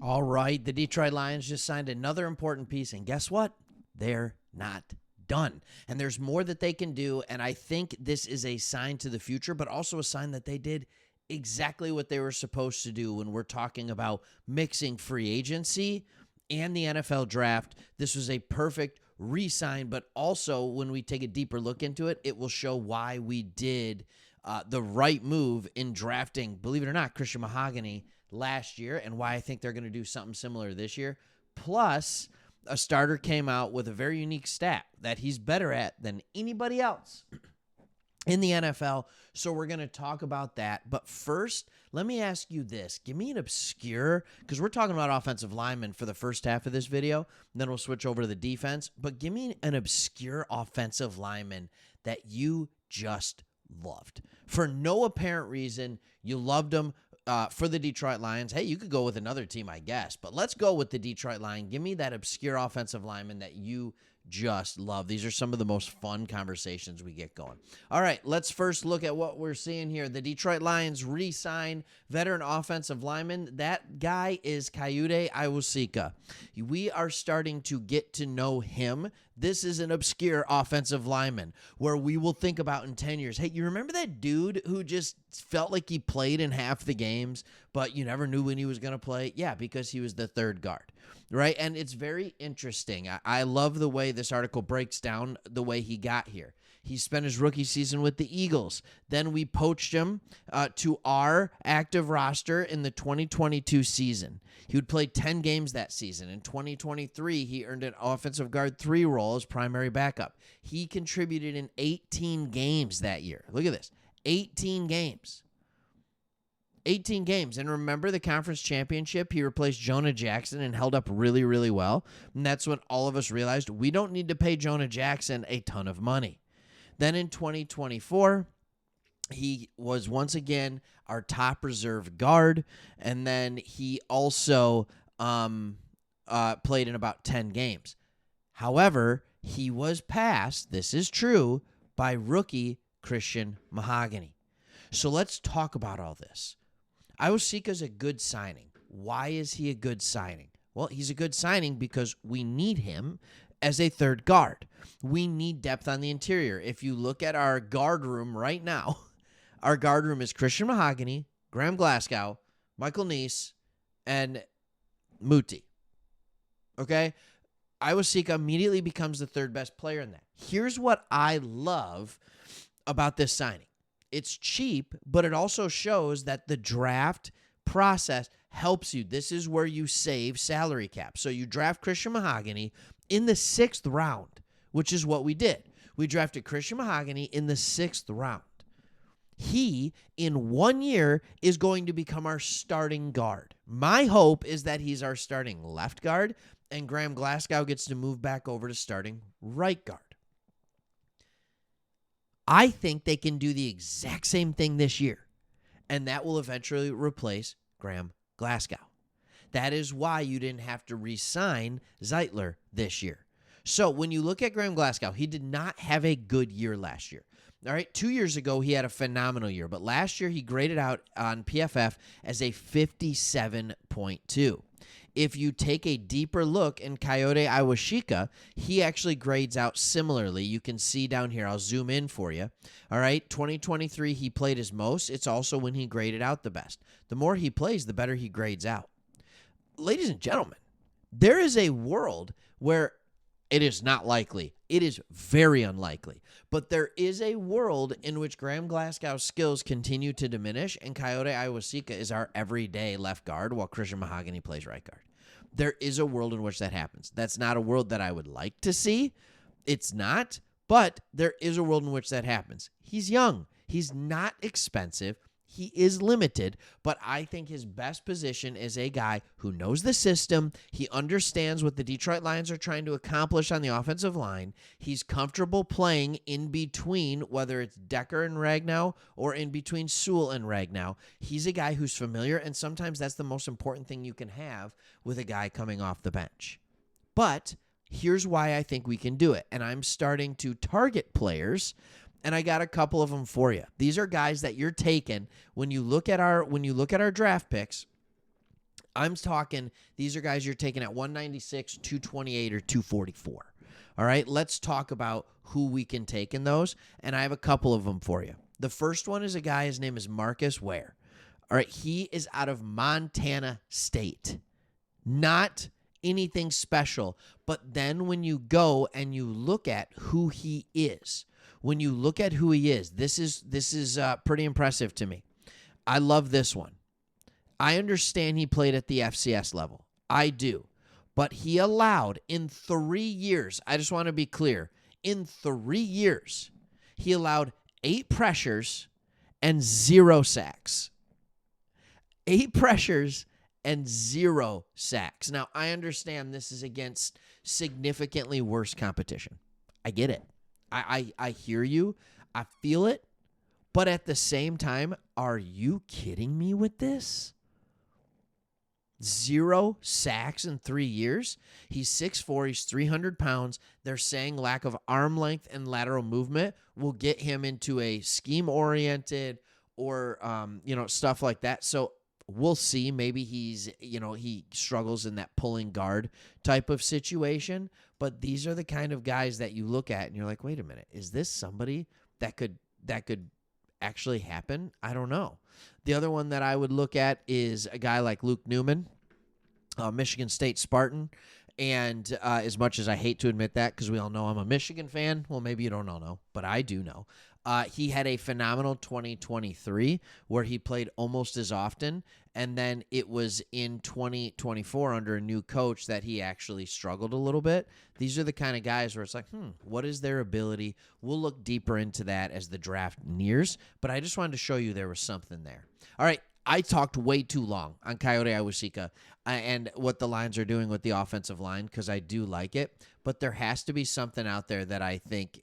All right, the Detroit Lions just signed another important piece, and guess what? They're not done. And there's more that they can do, and I think this is a sign to the future, but also a sign that they did exactly what they were supposed to do when we're talking about mixing free agency and the NFL draft. This was a perfect re-sign, but also when we take a deeper look into it, it will show why we did the right move in drafting, believe it or not, Christian Mahogany last year, and why I think they're going to do something similar this year. Plus, a starter came out with a very unique stat that he's better at than anybody else in the NFL. So we're going to talk about that. But first, let me ask you this. Give me an obscure, because we're talking about offensive linemen for the first half of this video, and then we'll switch over to the defense. But give me an obscure offensive lineman that you just loved. For no apparent reason, you loved him. For the Detroit Lions. Hey, you could go with another team, I guess, but let's go with the Detroit Lions. Give me that obscure offensive lineman that you just love. These are some of the most fun conversations we get going. All right, let's first look at what we're seeing here. The Detroit Lions re-sign veteran offensive lineman. That guy is Kayode Awosika. We are starting to get to know him. This is an obscure offensive lineman where we will think about in 10 years, hey, you remember that dude who just felt like he played in half the games, but you never knew when he was going to play? Yeah, because he was the third guard, right? And it's very interesting. I love the way this article breaks down the way he got here. He spent his rookie season with the Eagles. Then we poached him to our active roster in the 2022 season. He would play 10 games that season. In 2023, he earned an offensive guard 3 role as primary backup. He contributed in 18 games that year. Look at this. 18 games. 18 games. And remember the conference championship? He replaced Jonah Jackson and held up really, really well. And that's when all of us realized we don't need to pay Jonah Jackson a ton of money. Then in 2024, he was once again our top reserve guard. And then he also played in about 10 games. However, he was passed, this is true, by rookie Christian Mahogany. So let's talk about all this. Awosika is a good signing. Why is he a good signing? Well, he's a good signing because we need him as a third guard. We need depth on the interior. If you look at our guard room right now, our guard room is Christian Mahogany, Graham Glasgow, Michael Neese, and Muti. Okay? Awosika immediately becomes the third best player in that. Here's what I love about this signing. It's cheap, but it also shows that the draft process helps you. This is where you save salary cap. So you draft Christian Mahogany in the 6th round, which is what we did. We drafted Christian Mahogany in the 6th round. He, in 1 year, is going to become our starting guard. My hope is that he's our starting left guard, and Graham Glasgow gets to move back over to starting right guard. I think they can do the exact same thing this year, and that will eventually replace Graham Glasgow. That is why you didn't have to re-sign Zeitler this year. So when you look at Graham Glasgow, he did not have a good year last year. All right, 2 years ago, he had a phenomenal year, but last year he graded out on PFF as a 57.2. If you take a deeper look in Kayode Awosika, he actually grades out similarly. You can see down here. I'll zoom in for you. All right, 2023, he played his most. It's also when he graded out the best. The more he plays, the better he grades out. Ladies and gentlemen, there is a world where it is not likely. It is very unlikely. But there is a world in which Graham Glasgow's skills continue to diminish, and Kayode Awosika is our everyday left guard while Christian Mahogany plays right guard. There is a world in which that happens. That's not a world that I would like to see. It's not, but there is a world in which that happens. He's young. He's not expensive. He is limited, but I think his best position is a guy who knows the system. He understands what the Detroit Lions are trying to accomplish on the offensive line. He's comfortable playing in between, whether it's Decker and Ragnow or in between Sewell and Ragnow. He's a guy who's familiar, and sometimes that's the most important thing you can have with a guy coming off the bench. But here's why I think we can do it, and I'm starting to target players. And I got a couple of them for you. These are guys that you're taking when you look at our draft picks. I'm talking, these are guys you're taking at 196, 228, or 244. All right, let's talk about who we can take in those, and I have a couple of them for you. The first one is a guy, his name is Marcus Ware. All right, he is out of Montana State. Not anything special, but then when you go and you look at who he is, this is pretty impressive to me. I love this one. I understand he played at the FCS level. I do. But he allowed in 3 years, I just want to be clear, in 3 years, he allowed 8 pressures and 0 sacks. 8 pressures and 0 sacks. Now, I understand this is against significantly worse competition. I get it. I hear you. I feel it. But at the same time, are you kidding me with this? 0 sacks in 3 years. He's 6'4". He's 300 pounds. They're saying lack of arm length and lateral movement will get him into a scheme-oriented or, stuff like that. So we'll see. Maybe he struggles in that pulling guard type of situation. But these are the kind of guys that you look at and you're like, wait a minute, is this somebody that could actually happen? I don't know. The other one that I would look at is a guy like Luke Newman, Michigan State Spartan. And as much as I hate to admit that, because we all know I'm a Michigan fan, well, maybe you don't all know, but I do know. He had a phenomenal 2023 where he played almost as often, and then it was in 2024 under a new coach that he actually struggled a little bit. These are the kind of guys where it's like, what is their ability? We'll look deeper into that as the draft nears, but I just wanted to show you there was something there. All right, I talked way too long on Kayode Awosika and what the Lions are doing with the offensive line because I do like it, but there has to be something out there that I think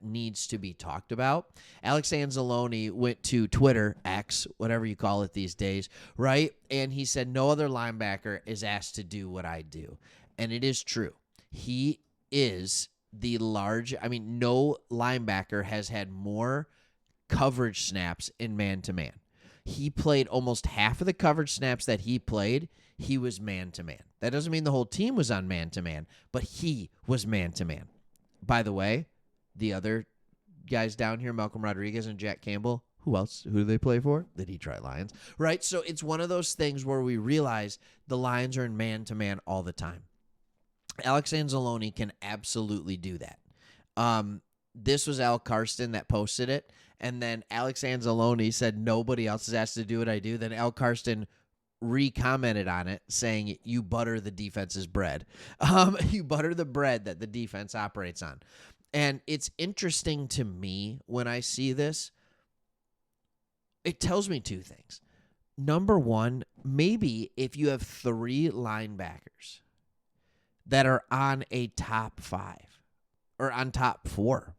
needs to be talked about. Alex Anzalone went to Twitter, X, whatever you call it these days, right? And he said, no other linebacker is asked to do what I do. And it is true. He is no linebacker has had more coverage snaps in man-to-man. He played almost half of the coverage snaps that he played. He was man-to-man. That doesn't mean the whole team was on man-to-man, but he was man-to-man. By the way, the other guys down here, Malcolm Rodriguez and Jack Campbell, who else? Who do they play for? The Detroit Lions, right? So it's one of those things where we realize the Lions are in man-to-man all the time. Alex Anzalone can absolutely do that. This was Al Karsten that posted it. And then Alex Anzalone said, nobody else is asked to do what I do. Then Al Karsten re-commented on it saying, you butter the defense's bread. You butter the bread that the defense operates on. And it's interesting to me when I see this. It tells me 2 things. Number one, maybe if you have 3 linebackers that are on a top 5 or on top 4,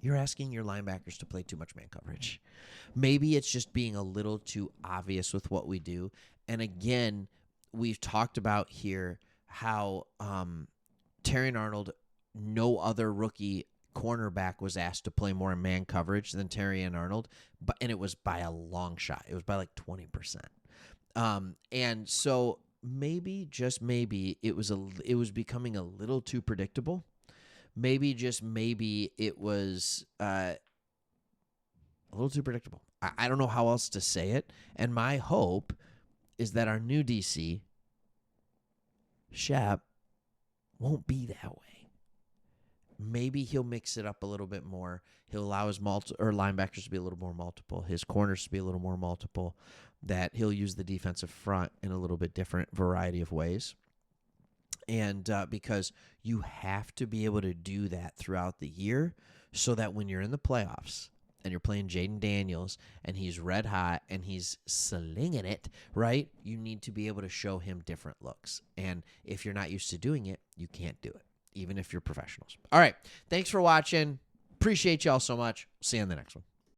you're asking your linebackers to play too much man coverage. Maybe it's just being a little too obvious with what we do. And again, we've talked about here how Terrion Arnold, no other rookie cornerback was asked to play more man coverage than Terrion Arnold, and it was by a long shot. It was by like 20%. And so maybe, just maybe, it was becoming a little too predictable. Maybe, just maybe, it was a little too predictable. I don't know how else to say it. And my hope is that our new DC, Shep, won't be that way. Maybe he'll mix it up a little bit more. He'll allow his linebackers to be a little more multiple, his corners to be a little more multiple, that he'll use the defensive front in a little bit different variety of ways. And because you have to be able to do that throughout the year so that when you're in the playoffs and you're playing Jaden Daniels and he's red hot and he's slinging it, right, you need to be able to show him different looks. And if you're not used to doing it, you can't do it, even if you're professionals. All right. Thanks for watching. Appreciate y'all so much. See you on the next one.